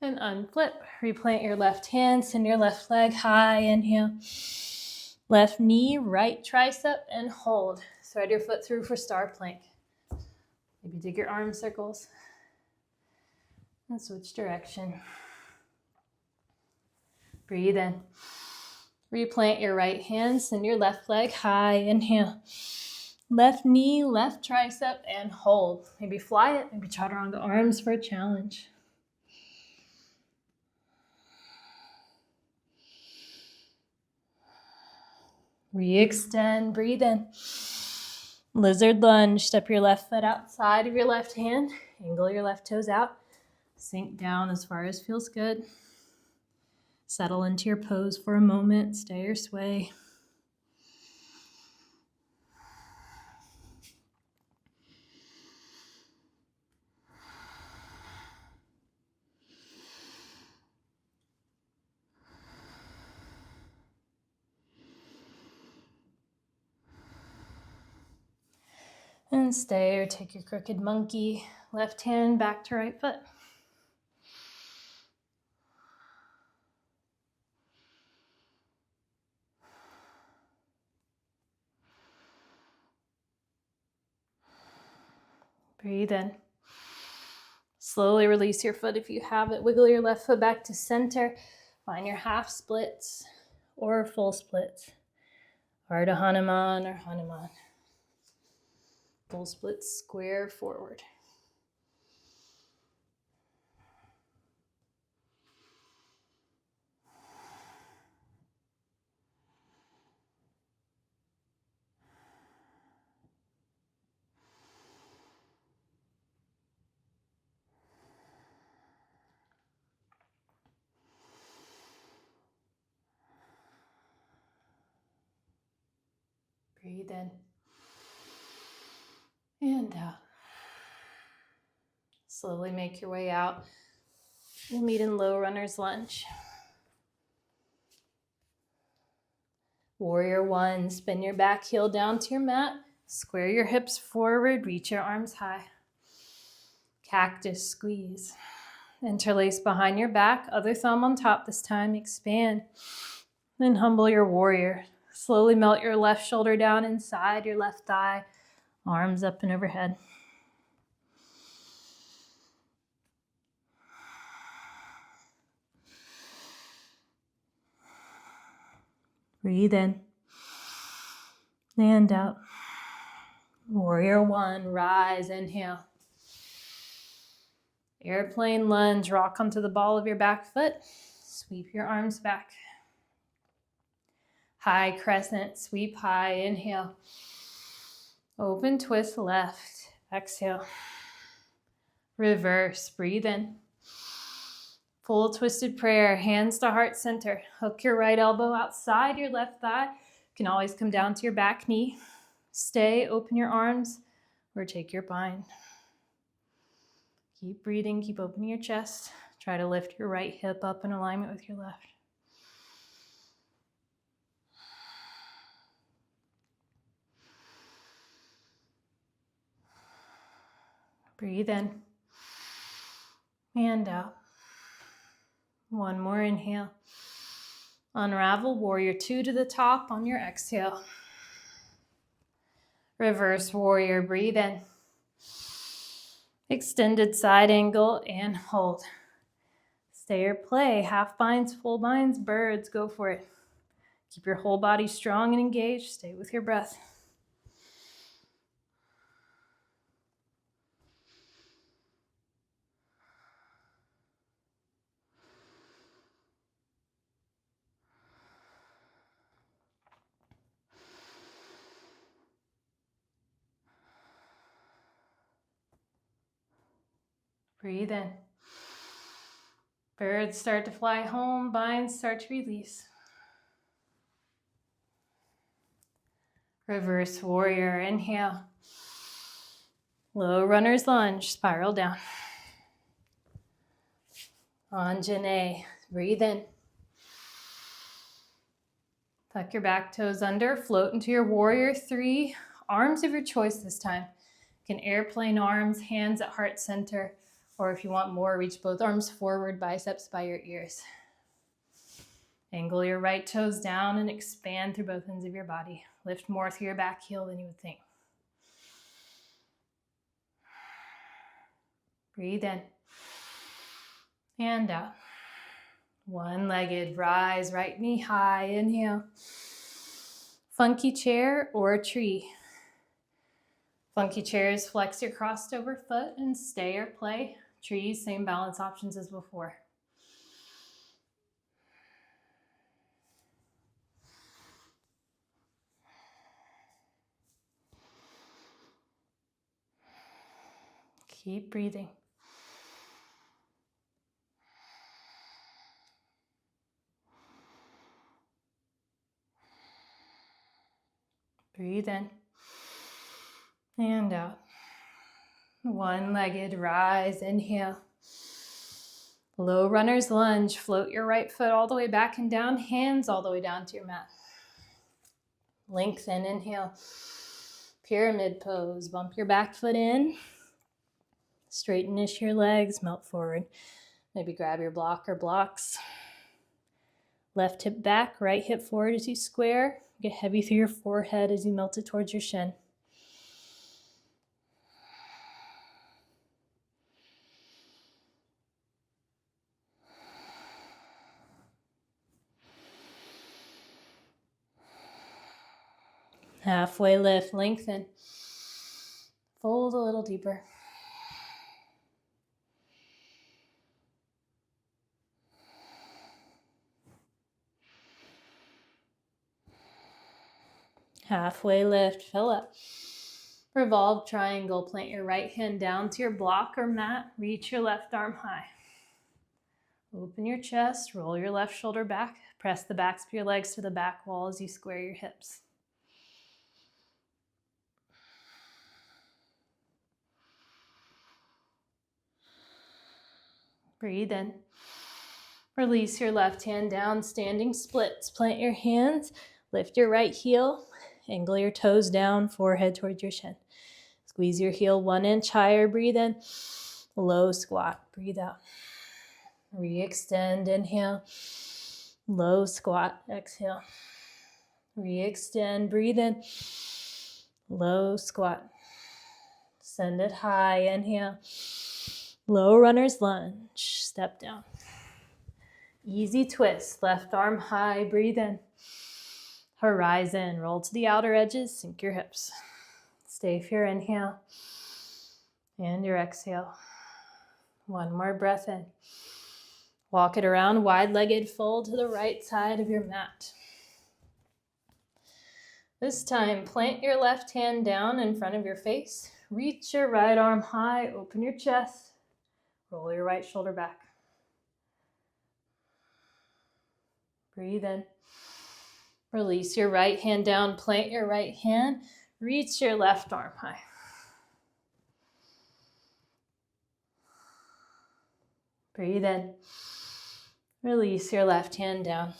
and unflip. Replant your left hand, send your left leg high, inhale. Left knee, right tricep, and hold. Thread your foot through for star plank. Maybe dig your arm circles and switch direction. Breathe in. Replant your right hand, send your left leg high, inhale. Left knee, left tricep, and hold. Maybe fly it, maybe chaturanga arms for a challenge. Re-extend, breathe in. Lizard lunge, step your left foot outside of your left hand, angle your left toes out, sink down as far as feels good. Settle into your pose for a moment, stay or sway. And stay or take your crooked monkey, left hand back to right foot. Breathe in. Slowly release your foot if you have it. Wiggle your left foot back to center. Find your half splits or full splits. Ardha Hanuman or Hanuman. Full splits, square forward. Breathe in and out. Slowly make your way out. We'll meet in low runner's lunge. Warrior 1, spin your back heel down to your mat. Square your hips forward, reach your arms high. Cactus squeeze. Interlace behind your back, other thumb on top this time, expand. Then humble your warrior. Slowly melt your left shoulder down inside your left thigh, arms up and overhead. Breathe in and out. Warrior 1, rise, inhale. Airplane lunge, rock onto the ball of your back foot. Sweep your arms back. High crescent, sweep high, inhale. Open twist left, exhale. Reverse, breathe in. Full twisted prayer, hands to heart center. Hook your right elbow outside your left thigh. You can always come down to your back knee. Stay, open your arms, or take your bind. Keep breathing, keep opening your chest. Try to lift your right hip up in alignment with your left. Breathe in and out. One more inhale. Unravel, warrior two to the top on your exhale. Reverse warrior, breathe in. Extended side angle and hold. Stay or play, half binds, full binds, birds, go for it. Keep your whole body strong and engaged. Stay with your breath. Breathe in. Birds start to fly home, binds start to release. Reverse warrior, inhale. Low runner's lunge, spiral down. Anjane, breathe in. Tuck your back toes under, float into your warrior three. Arms of your choice this time. You can airplane arms, hands at heart center, or if you want more, reach both arms forward, biceps by your ears. Angle your right toes down and expand through both ends of your body. Lift more through your back heel than you would think. Breathe in and out. One-legged rise, right knee high, inhale. Funky chair or a tree. Funky chairs, flex your crossed over foot and stay or play. Trees, same balance options as before. Keep breathing. Breathe in and out. One-legged rise, inhale. Low runner's lunge, float your right foot all the way back and down, hands all the way down to your mat. Lengthen, inhale. Pyramid pose, bump your back foot in. Straighten-ish your legs, melt forward. Maybe grab your block or blocks. Left hip back, right hip forward as you square. Get heavy through your forehead as you melt it towards your shin. Halfway lift, lengthen. Fold a little deeper. Halfway lift, fill up. Revolve triangle, plant your right hand down to your block or mat, reach your left arm high. Open your chest, roll your left shoulder back, press the backs of your legs to the back wall as you square your hips. Breathe in. Release your left hand down, standing splits. Plant your hands, lift your right heel, angle your toes down, forehead towards your shin. Squeeze your heel 1 inch higher, breathe in. Low squat, breathe out. Re-extend, inhale. Low squat, exhale. Re-extend, breathe in. Low squat. Send it high, inhale. Low runner's lunge, step down. Easy twist, left arm high, breathe in. Horizon, roll to the outer edges, sink your hips. Stay for your inhale and your exhale. One more breath in. Walk it around, wide-legged fold to the right side of your mat. This time, plant your left hand down in front of your face. Reach your right arm high, open your chest. Roll your right shoulder back. Breathe in. Release your right hand down, plant your right hand. Reach your left arm high. Breathe in. Release your left hand down.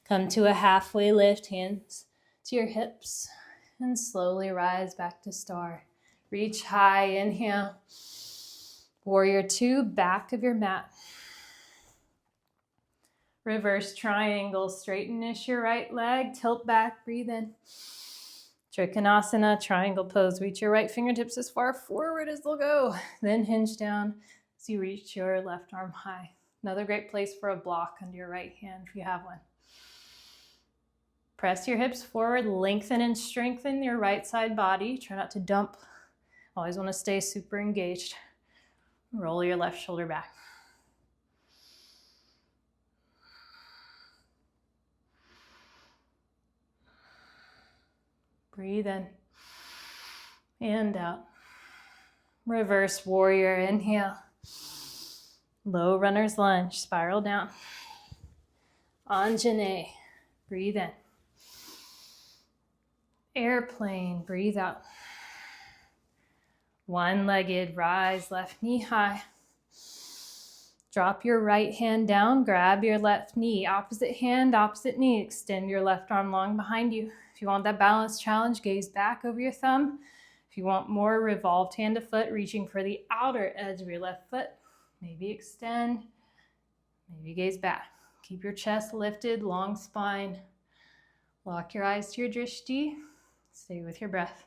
Come to a halfway lift, hands to your hips, and slowly rise back to star. Reach high, inhale. Warrior two, back of your mat. Reverse triangle, straightenish your right leg, tilt back, breathe in. Trikonasana, triangle pose. Reach your right fingertips as far forward as they'll go. Then hinge down as you reach your left arm high. Another great place for a block under your right hand if you have one. Press your hips forward, lengthen and strengthen your right side body. Try not to dump. Always want to stay super engaged. Roll your left shoulder back. Breathe in and out. Reverse warrior, inhale. Low runner's lunge, spiral down. Anjane, breathe in. Airplane, breathe out. One-legged, rise, left knee high. Drop your right hand down, grab your left knee. Opposite hand, opposite knee. Extend your left arm long behind you. If you want that balance challenge, gaze back over your thumb. If you want more, revolved hand to foot, reaching for the outer edge of your left foot. Maybe extend, maybe gaze back. Keep your chest lifted, long spine. Lock your eyes to your drishti. Stay with your breath.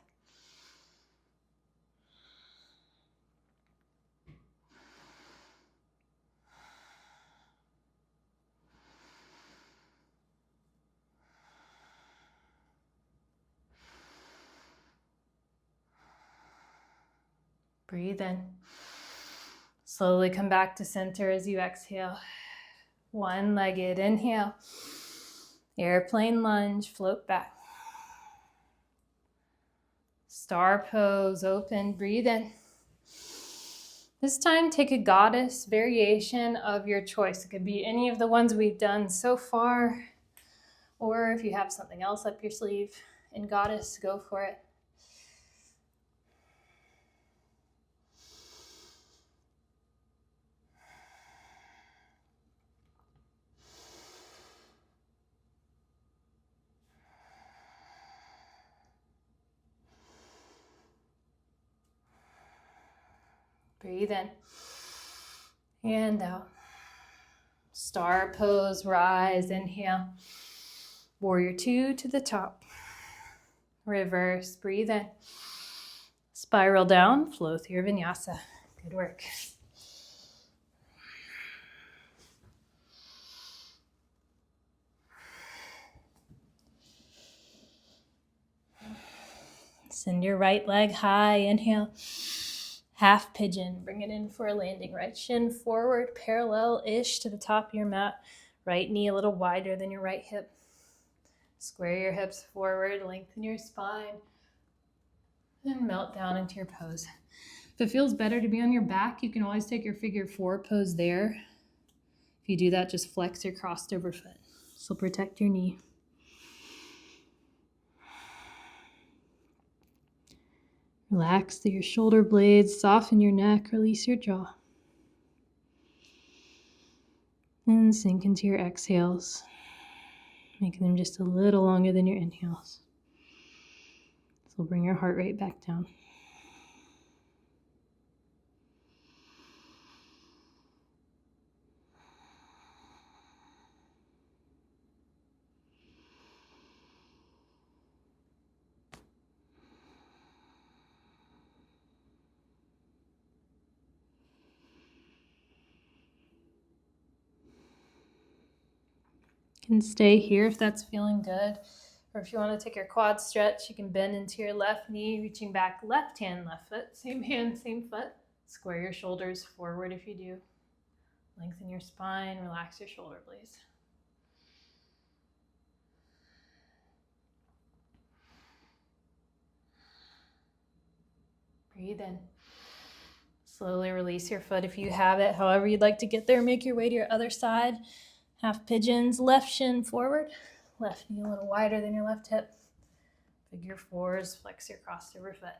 Breathe in. Slowly come back to center as you exhale. One-legged, inhale. Airplane lunge, float back. Star pose, open, breathe in. This time, take a goddess variation of your choice. It could be any of the ones we've done so far, or if you have something else up your sleeve in goddess, go for it. Breathe in and out. Star pose, rise, inhale. Warrior two to the top. Reverse, breathe in. Spiral down, flow through your vinyasa. Good work. Send your right leg high, inhale. Half pigeon, bring it in for a landing. Right shin forward, parallel-ish to the top of your mat. Right knee a little wider than your right hip. Square your hips forward, lengthen your spine, and melt down into your pose. If it feels better to be on your back, you can always take your figure four pose there. If you do that, just flex your crossed over foot. So protect your knee. Relax through your shoulder blades, soften your neck, release your jaw. And sink into your exhales, making them just a little longer than your inhales. So bring your heart rate back down. You can stay here if that's feeling good. Or if you want to take your quad stretch, you can bend into your left knee, reaching back, left hand, left foot. Same hand, same foot. Square your shoulders forward if you do. Lengthen your spine, relax your shoulder blades. Breathe in. Slowly release your foot if you have it. However you'd like to get there, make your way to your other side. Half pigeons, left shin forward. Left knee a little wider than your left hip. Figure fours, flex your crossover foot.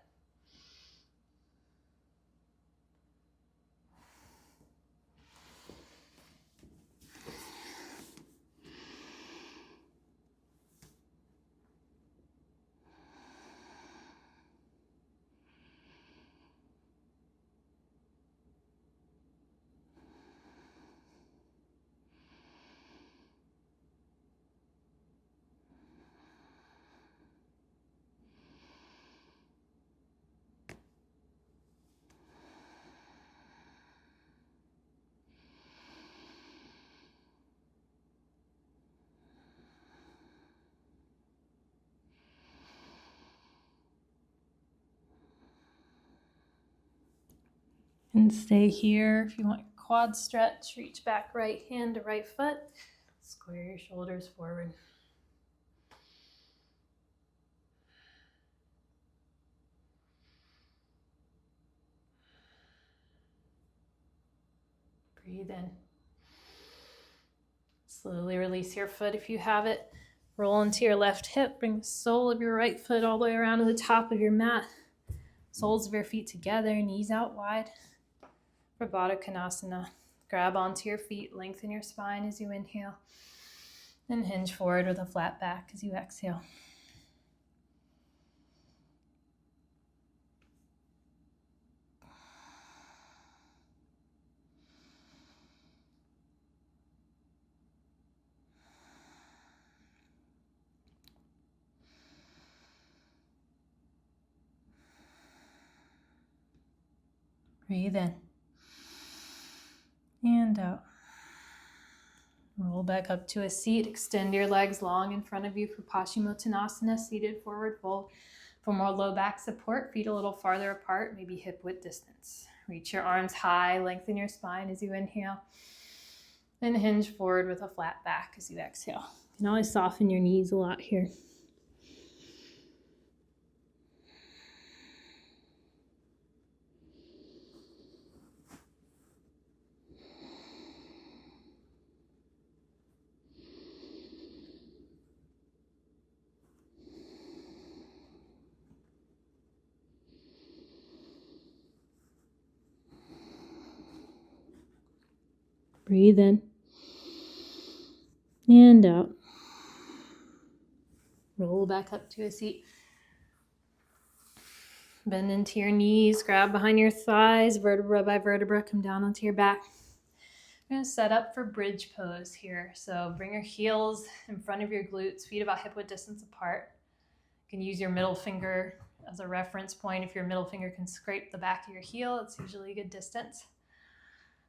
And stay here. If you want your quad stretch, reach back right hand to right foot. Square your shoulders forward. Breathe in. Slowly release your foot if you have it. Roll into your left hip. Bring the sole of your right foot all the way around to the top of your mat. Soles of your feet together, knees out wide. For Baddha Konasana. Grab onto your feet, lengthen your spine as you inhale. And hinge forward with a flat back as you exhale. Breathe in. And out. Roll back up to a seat. Extend your legs long in front of you for Paschimottanasana, seated forward fold. For more low back support, feet a little farther apart, maybe hip width distance. Reach your arms high, lengthen your spine as you inhale. And hinge forward with a flat back as you exhale. You can always soften your knees a lot here. Breathe in and out. Roll back up to a seat. Bend into your knees, grab behind your thighs, vertebra by vertebra, come down onto your back. We're going to set up for bridge pose here. So bring your heels in front of your glutes, feet about hip width distance apart. You can use your middle finger as a reference point. If your middle finger can scrape the back of your heel, it's usually a good distance.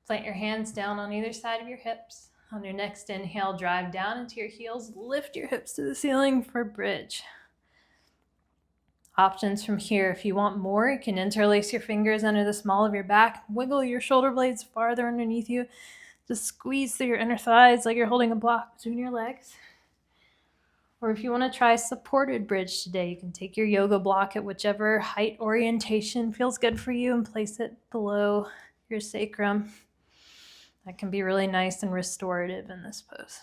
Plant your hands down on either side of your hips. On your next inhale, drive down into your heels. Lift your hips to the ceiling for bridge. Options from here. If you want more, you can interlace your fingers under the small of your back. Wiggle your shoulder blades farther underneath you. Just squeeze through your inner thighs like you're holding a block between your legs. Or if you want to try supported bridge today, you can take your yoga block at whichever height orientation feels good for you and place it below your sacrum. That can be really nice and restorative in this pose.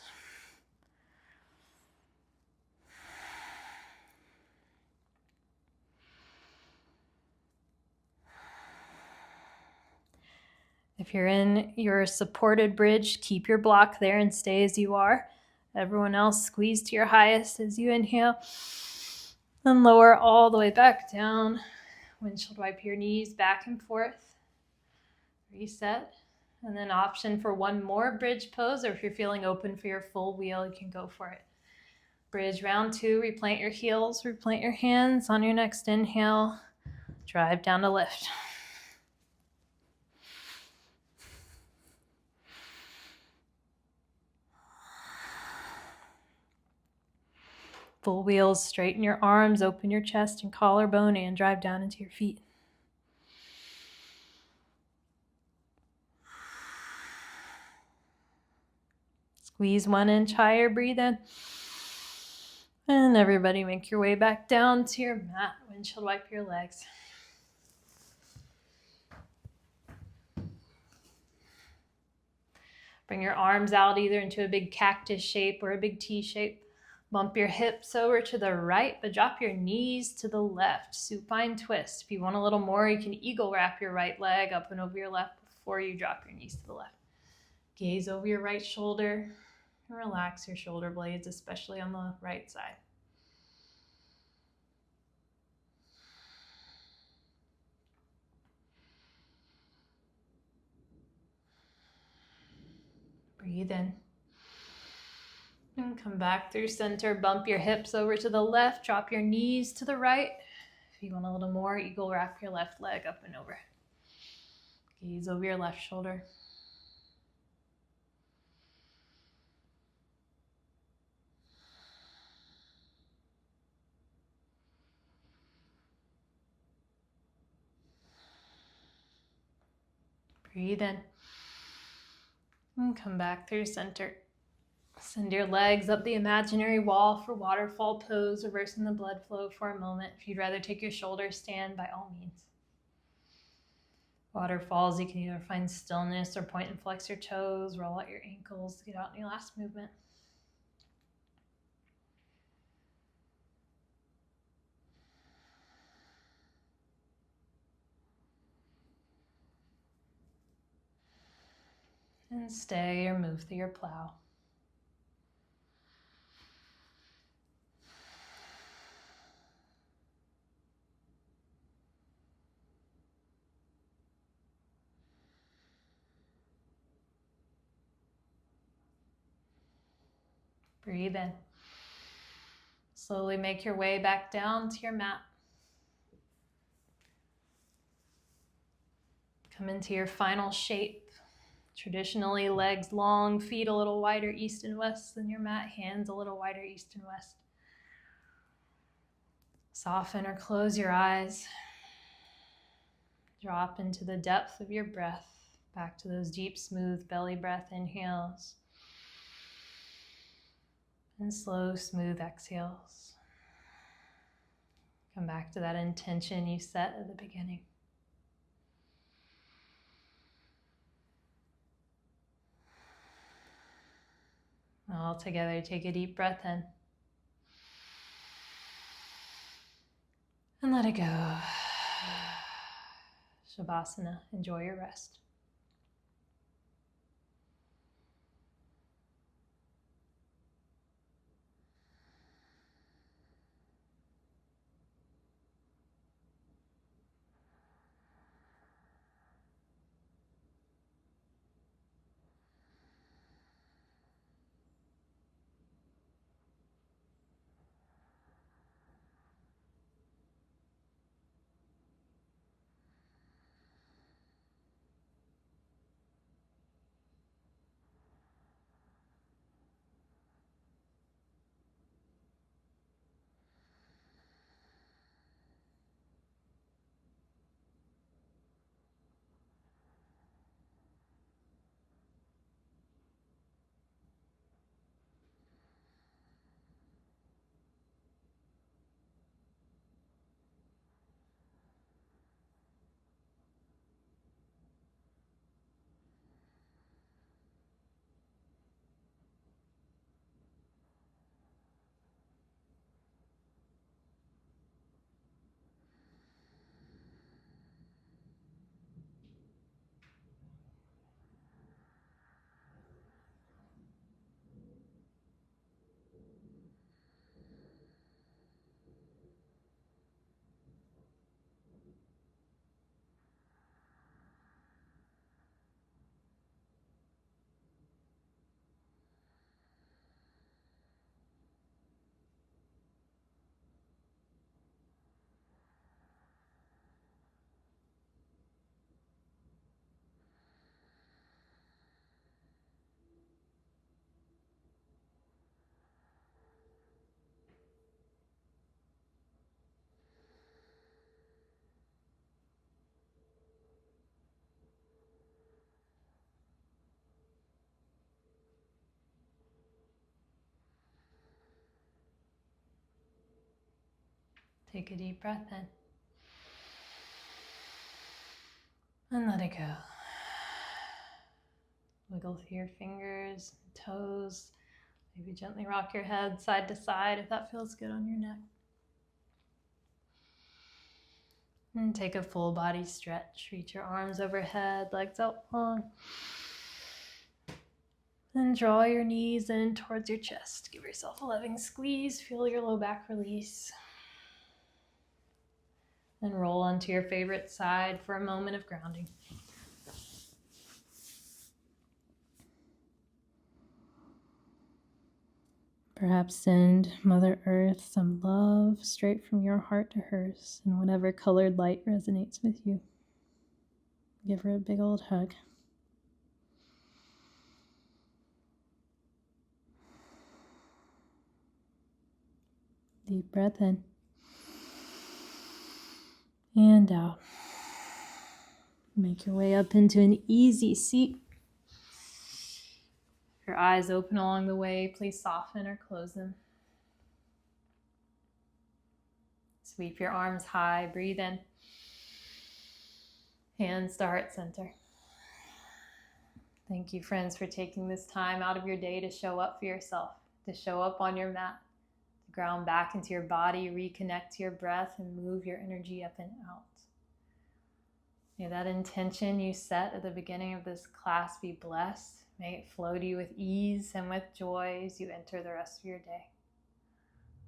If you're in your supported bridge, keep your block there and stay as you are. Everyone else, squeeze to your highest as you inhale. Then lower all the way back down. Windshield wipe your knees back and forth. Reset. And then option for one more bridge pose, or if you're feeling open for your full wheel, you can go for it. Bridge round 2, replant your heels, replant your hands. On your next inhale, drive down to lift. Full wheels, straighten your arms, open your chest and collarbone, and drive down into your feet. Squeeze 1 inch higher, breathe in. And everybody make your way back down to your mat. Windshield wipe your legs. Bring your arms out either into a big cactus shape or a big T shape. Bump your hips over to the right, but drop your knees to the left. Supine twist. If you want a little more, you can eagle wrap your right leg up and over your left before you drop your knees to the left. Gaze over your right shoulder and relax your shoulder blades, especially on the right side. Breathe in. And come back through center. Bump your hips over to the left. Drop your knees to the right. If you want a little more, eagle wrap your left leg up and over. Gaze over your left shoulder. Breathe in. And come back through center. Send your legs up the imaginary wall for waterfall pose, reversing the blood flow for a moment. If you'd rather take your shoulders, stand by all means. Waterfalls, you can either find stillness or point and flex your toes, roll out your ankles to get out in your last movement. And stay or move through your plow. Breathe in. Slowly make your way back down to your mat. Come into your final shape. Traditionally, legs long, feet a little wider east and west than your mat, hands a little wider east and west. Soften or close your eyes. Drop into the depth of your breath, back to those deep, smooth belly breath inhales and slow, smooth exhales. Come back to that intention you set at the beginning. All together, take a deep breath in. And let it go. Shavasana, enjoy your rest. Take a deep breath in. And let it go. Wiggle through your fingers, toes. Maybe gently rock your head side to side if that feels good on your neck. And take a full body stretch. Reach your arms overhead, legs out long. Then draw your knees in towards your chest. Give yourself a loving squeeze. Feel your low back release. Then roll onto your favorite side for a moment of grounding. Perhaps send Mother Earth some love straight from your heart to hers in whatever colored light resonates with you. Give her a big old hug. Deep breath in and out. Make your way up into an easy seat. Your eyes open along the way. Please soften or close them. Sweep your arms high. Breathe in. Hands to heart center. Thank you, friends, for taking this time out of your day to show up for yourself, to show up on your mat, to ground back into your body, reconnect to your breath, and move your energy up and out. May that intention you set at the beginning of this class be blessed. May it flow to you with ease and with joy as you enter the rest of your day.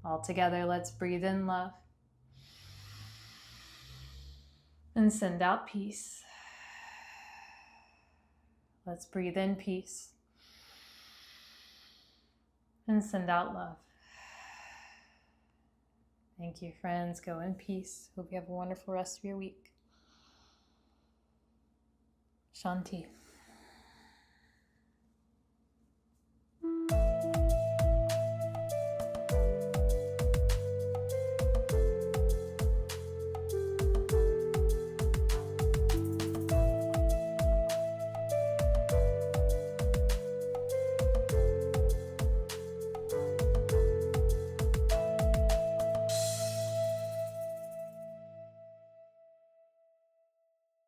All together, let's breathe in love and send out peace. Let's breathe in peace and send out love. Thank you, friends. Go in peace. Hope you have a wonderful rest of your week. Shanti.